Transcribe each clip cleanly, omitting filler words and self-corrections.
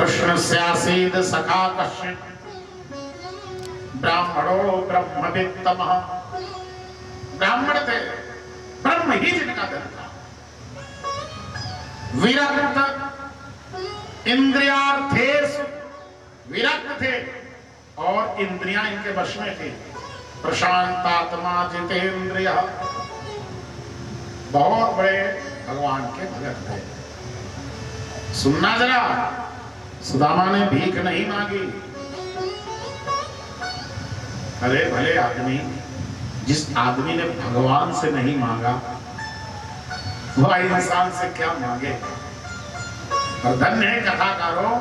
कृष्ण स्यासीद सखा कश्चित् ब्राह्मणो ब्रह्मवित्तमः। ब्राह्मण थे, ब्रह्म ही जिनका धन था। विरक्त इंद्रियार्थेषु, विरक्त थे और इंद्रियां इनके वश में थी। प्रशांतात्मा जितेंद्रिय, बहुत बड़े भगवान के भगत थे। सुनना जरा, सुदामा ने भीख नहीं मांगी। अरे भले आदमी, जिस आदमी ने भगवान से नहीं मांगा वह इंसान से क्या मांगे। और धन्य है कथाकारों,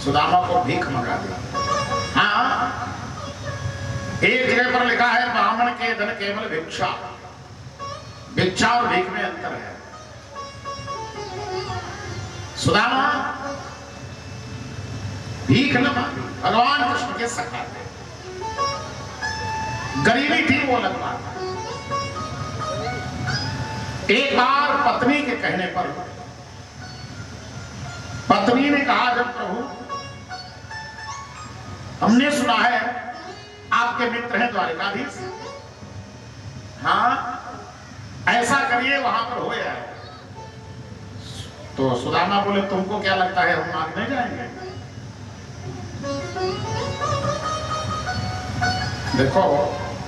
सुदामा को भीख मंगा दी। हाँ, एक जगह पर लिखा है ब्राह्मण के धन केवल भिक्षा। भिक्षा और भीख में अंतर है। सुदामा भीख न मांगी, भगवान कृष्ण के सखा थे। गरीबी थी वो अलग बात है। एक बार पत्नी के कहने पर पत्नी ने कहा, जब प्रभु हमने सुना है आपके मित्र हैं द्वारिकाधीश, हाँ ऐसा करिए वहां पर हो जाए। तो सुदामा बोले, तुमको क्या लगता है हम मांगने जाएंगे? देखो,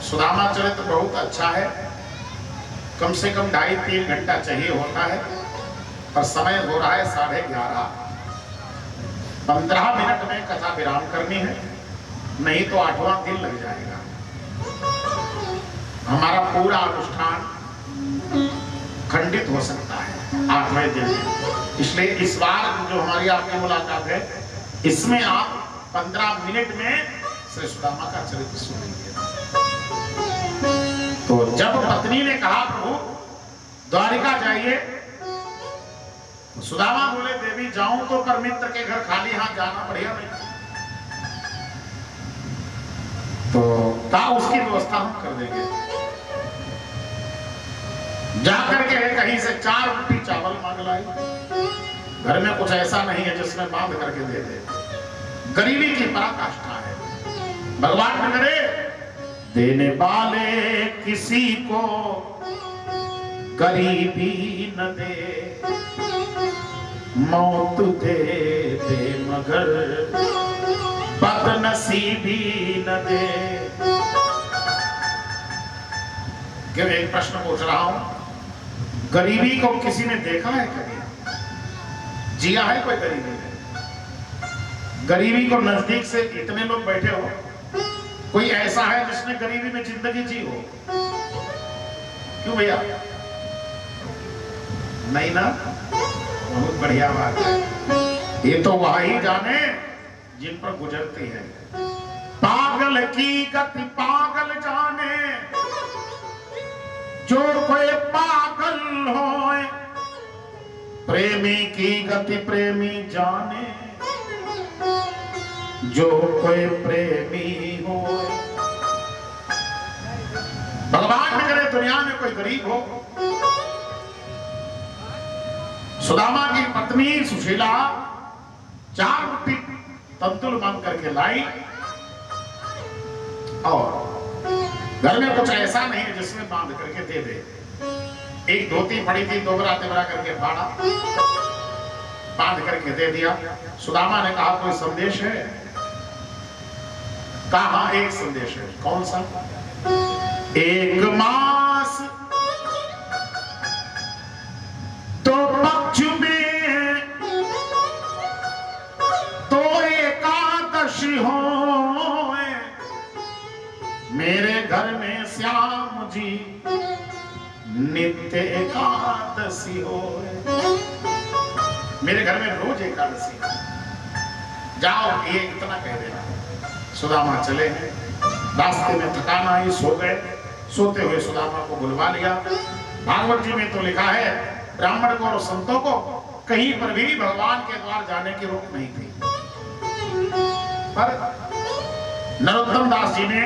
सुदामा चरित्र बहुत अच्छा है। कम से कम 2.5-3 घंटा चाहिए होता है, पर समय हो रहा है 11:30। 15 मिनट में कथा विराम करनी है, नहीं तो 8वां दिन लग जाएगा। हमारा पूरा अनुष्ठान खंडित हो सकता है 8वें दिन। इसलिए इस बार जो हमारी आपकी मुलाकात है, इसमें आप 15 मिनट में श्री सुदामा का चरित्र सुनेंगे। तो जब पत्नी ने कहा प्रभु द्वारिका जाइए, तो सुदामा बोले, देवी जाऊं तो पर मित्र के घर खाली हाथ जाना बढ़िया नहीं। तो कहा उसकी व्यवस्था हम कर देंगे। जाकर के कहीं से 4 रोटी चावल मांग लाई। घर में कुछ ऐसा नहीं है जिसमें बांध करके दे दे। गरीबी की पराकाष्ठा है। भगवान न करे देने वाले किसी को गरीबी न दे, मौत दे दे मगर बदनसीबी न दे। क्यों, एक प्रश्न पूछ रहा हूं, गरीबी को किसी ने देखा है कभी? जिया है कोई गरीबी में? गरीबी को नजदीक से इतने लोग बैठे हो, कोई ऐसा है जिसने गरीबी में जिंदगी जी हो? क्यों भैया? नहीं ना? बहुत बढ़िया बात है। ये तो वही जाने जिन पर गुजरती है। पागल की गति पागल जाने, जो कोई पागल होए। प्रेमी की गति प्रेमी जाने, जो कोई प्रेमी हो। भगवान न करे दुनिया में कोई गरीब हो। सुदामा की पत्नी सुशीला 4 रोटी तंतुल मांग करके लाई, और घर में कुछ ऐसा नहीं है जिसमें बांध करके दे दे। एक धोती पड़ी थी, दोबरा तिबरा करके फाड़ा, बांध करके दे दिया। सुदामा ने कहा, कोई संदेश है? कहा, एक संदेश है। कौन सा? 1 मास तो पक्ष में तो एकादशी हो, मेरे घर में श्याम जी नित्य एकादशी हो। मेरे घर में रोज एकादशी। जाओ, ये इतना कह देना। सुदामा चले हैं, रास्ते में थकान आई, सो गए। सोते हुए सुदामा को बुलवा लिया। भागवत जी में तो लिखा है, ब्राह्मण को और संतों को कहीं पर भी भगवान के द्वार जाने की रोक नहीं थी। पर नरोत्तम दास जी ने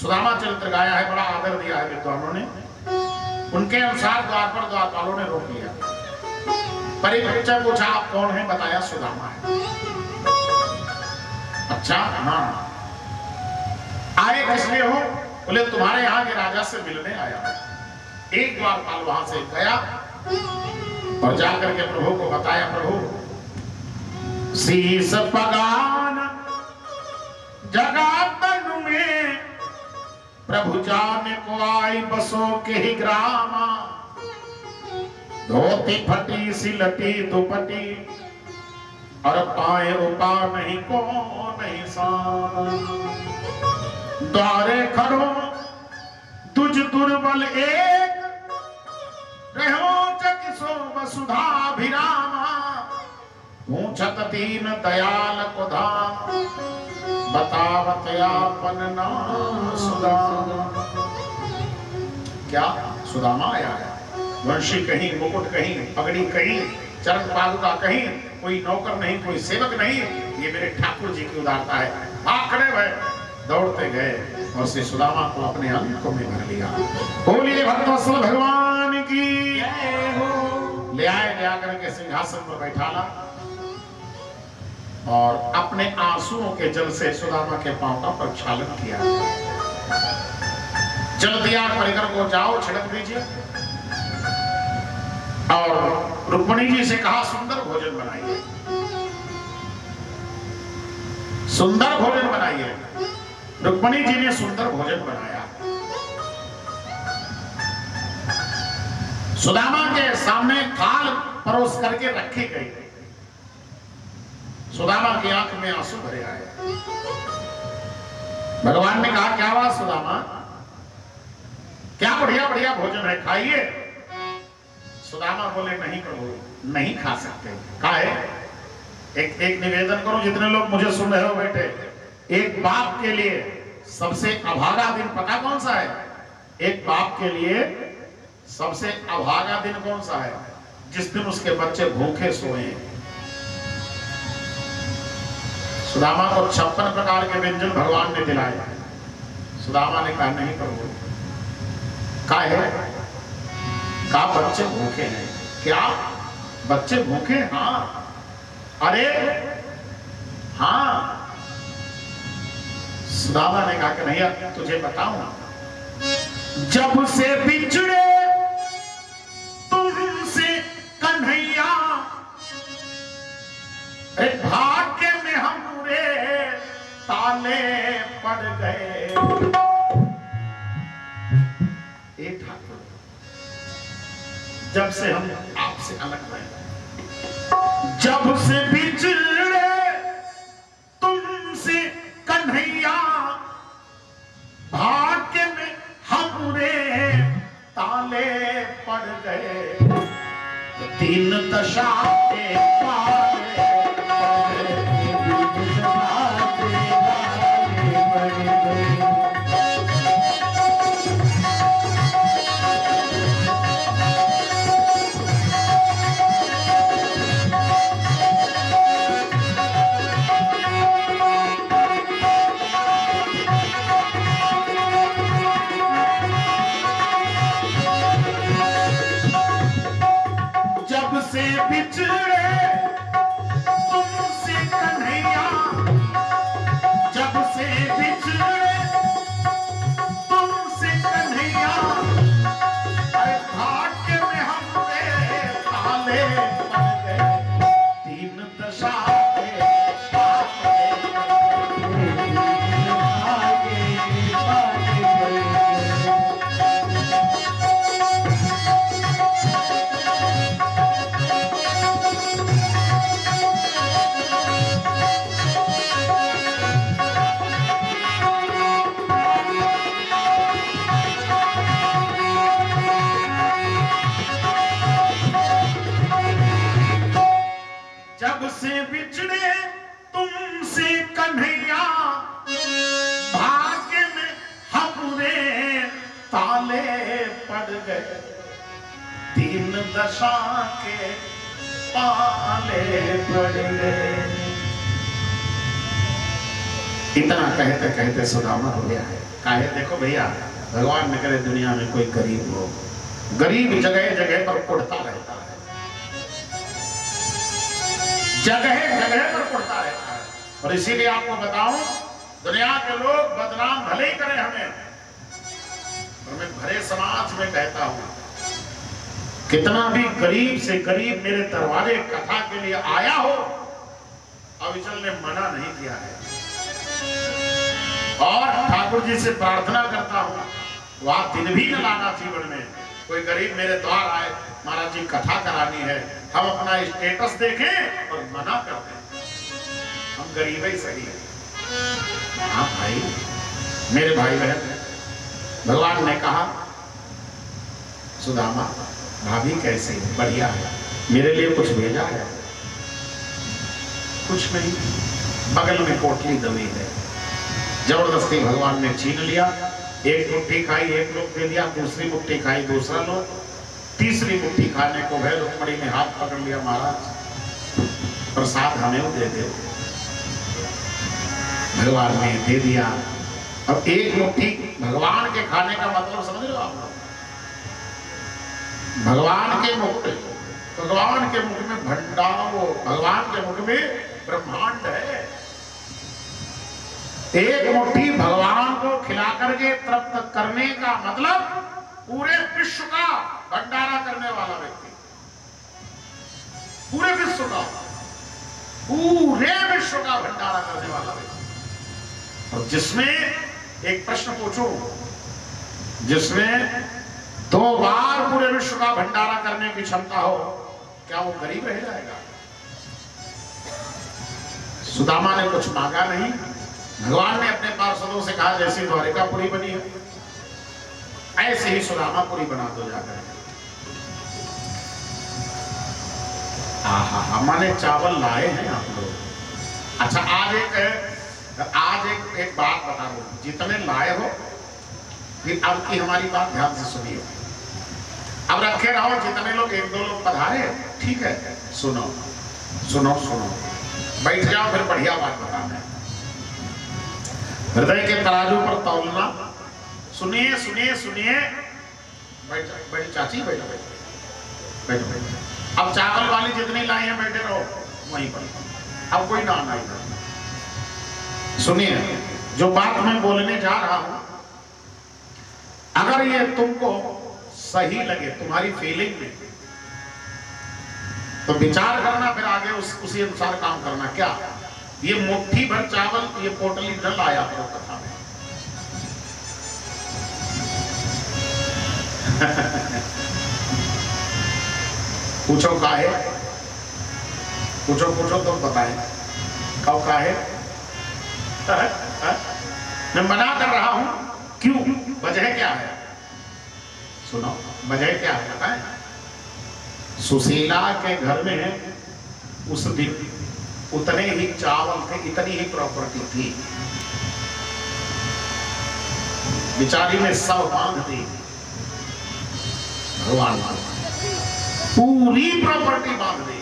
सुदामा चरित्र गाया है, बड़ा आदर दिया है विद्वानों ने। उनके अनुसार द्वार पर द्वारपालों ने रोक लिया। परिपक्व पूछा आप कौन है? बताया सुदामा है। अच्छा हाँ, आए किस लिए हो? बोले तुम्हारे यहाँ के राजा से मिलने आया। एक द्वारपाल वहां से गया और जाकर के प्रभु को बताया, प्रभु शीस पगान जगह तनु में प्रभु जाने को आई बसों के ही ग्रामा, धोती फटी सिलटी दुपटी और पाए उपा नहीं को नहीं सान, द्वारे खड़ो तुझ दुर्बल एक रहो चकिसो वसुधाभिरामा, पूछत दीन दयाल को धाम बतावत आपन नाम सुदामा। क्या सुदामा आया है? वंशी कहीं, मुकुट कहीं, पगड़ी कहीं, चरण पादुका कहीं, कोई नौकर नहीं, कोई सेवक नहीं, ये मेरे ठाकुर जी की उदारता है। भाग खड़े भय दौड़ते गए और श्री सुदामा को अपने अंकों में भर लिया। बोलिए भक्तवत्सल भगवान की जय हो। ले आए, ले आकर के सिंहासन पर बैठाला और अपने आंसुओं के जल से सुदामा के पांव का प्रक्षालन किया। जल दिया, परिकर को जाओ छिड़क दीजिए और रुक्मिणी जी से कहा सुंदर भोजन बनाइए, सुंदर भोजन बनाइए। रुक्मिणी जी ने सुंदर भोजन बनाया। सुदामा के सामने थाल परोस करके रखी गई। सुदामा की आंख में आंसू भरे आए। भगवान ने कहा क्या बात सुदामा, क्या बढ़िया बढ़िया भोजन है, खाइए। सुदामा बोले नहीं प्रभु, नहीं खा सकते। काहे? एक निवेदन करो, जितने लोग मुझे सुन रहे हो बेटे, एक बाप के लिए सबसे अभागा दिन पता कौन सा है? एक बाप के लिए सबसे अभागा दिन कौन सा है? जिस दिन उसके बच्चे भूखे सोए। सुदामा को 56 प्रकार के व्यंजन भगवान ने दिलाए। सुदामा ने कहा नहीं प्रभु। काहे? कहा बच्चे भूखे हैं। क्या बच्चे भूखे? हाँ। अरे हाँ। सुदामा ने कहा कि नहीं तुझे बताऊं, जब से बिछड़े तुमसे कन्हैया, भाग्य में हमरे ताले पड़ गए। एक ठाकुर, जब से हम आपसे अलग हुए, जब से बिछड़े तुमसे कन्हैया, भाग्य में हमरे ताले पड़ गए। तीन दशा के पाले तीन दशा के पाले पड़ गए। इतना कहते कहते सुदामा हो गया है। काहे? देखो भैया, भगवान न करे दुनिया में कोई गरीब हो, गरीब जगह जगह पर उड़ता रहता है। जगह जगह पर पड़ता रहता है। और इसीलिए आपको बताऊं, दुनिया के लोग बदनाम भले ही करें हमें, और मैं भरे समाज में कहता हूं, कितना भी गरीब से गरीब मेरे दरवाजे कथा के लिए आया हो, अविचल ने मना नहीं किया है। और ठाकुर जी से प्रार्थना करता हूं, वह दिन भी न लाना जीवन में कोई गरीब मेरे द्वार आए, महाराज जी कथा करानी है, हम अपना स्टेटस देखें और मना कर दें, हम गरीब ही सही है। हाँ भाई, मेरे भाई बहन, भगवान ने कहा सुदामा भाभी कैसे, बढ़िया है, मेरे लिए कुछ भेजा है? कुछ नहीं, बगल में पोटली दबी है। जबरदस्ती भगवान ने छीन लिया, एक मुट्ठी खाई, एक लोग दे दिया, दूसरी मुट्ठी खाई, दूसरा लोग, तीसरी मुट्ठी खाने को है रुक्मणी ने हाथ पकड़ लिया, महाराज प्रसाद हमें दे दे। भगवान ने दे दिया। अब एक मुट्ठी भगवान के खाने का मतलब समझ लो आप, भगवान के मुख में भंडार, भगवान के मुख में ब्रह्मांड है। एक मुट्ठी भगवान को खिला करके तृप्त करने का मतलब पूरे विश्व का भंडारा करने वाला व्यक्ति, पूरे विश्व का भंडारा करने वाला व्यक्ति। और जिसमें एक प्रश्न पूछो, जिसमें 2 बार पूरे विश्व का भंडारा करने की क्षमता हो, क्या वो गरीब रह जाएगा? सुदामा ने कुछ मांगा नहीं, भगवान ने अपने पार्षदों से कहा जैसी द्वारिकापुरी बनी है ऐसे ही सुदामापुरी बना दो जाकर। माने चावल लाए हैं आप लोग। अच्छा, आज एक बात बता दो, जितने लाए हो, फिर अब की हमारी बात ध्यान से सुनिए। अब रखे रहो, जितने लोग 1-2 लोग पधारे, ठीक है, सुनो सुनो सुनो, बैठ जाओ, फिर बढ़िया बात बताना है। हृदय के तराजू पर तौलना। सुनिए सुनिए सुनिए, बैठ चाची, बैठो बैठो बैठो बैठो। अब चावल वाली जितनी लाई है बैठे रहो वहीं पर, अब कोई ना आना इधर। सुनिए, जो बात मैं बोलने जा रहा हूं, अगर ये तुमको सही लगे, तुम्हारी फीलिंग में, तो विचार करना, फिर आगे उसी अनुसार काम करना। क्या ये मुट्ठी भर चावल, ये पोटली न लाया करो कथा में। पूछो काहे, पूछो पूछो तुम बताएं, कब काहे? मैं मना कर रहा हूं, क्यों, वजह क्या है? सुनो, वजह क्या है बताएं। सुशीला के घर में उस दिन उतने ही चावल थे, इतनी ही प्रॉपर्टी थी, बिचारी ने सब बांध दी। भगवान पूरी प्रॉपर्टी बांध दी।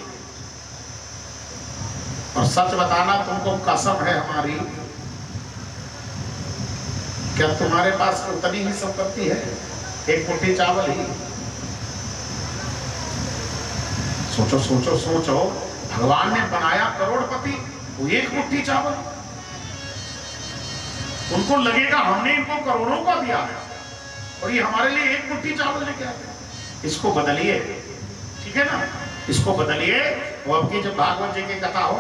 और सच बताना, तुमको कसम है हमारी, क्या तुम्हारे पास उतनी ही संपत्ति है? एक मुट्ठी चावल ही। सोचो सोचो सोचो, भगवान ने बनाया करोड़पति, वो एक मुट्ठी चावल, उनको लगेगा हमने इनको करोड़ों का दिया है और ये हमारे लिए एक मुट्ठी चावल लेके आते। इसको बदलिए, ठीक है ना, इसको बदलिए। वो अब की जब भागवत जी की कथा हो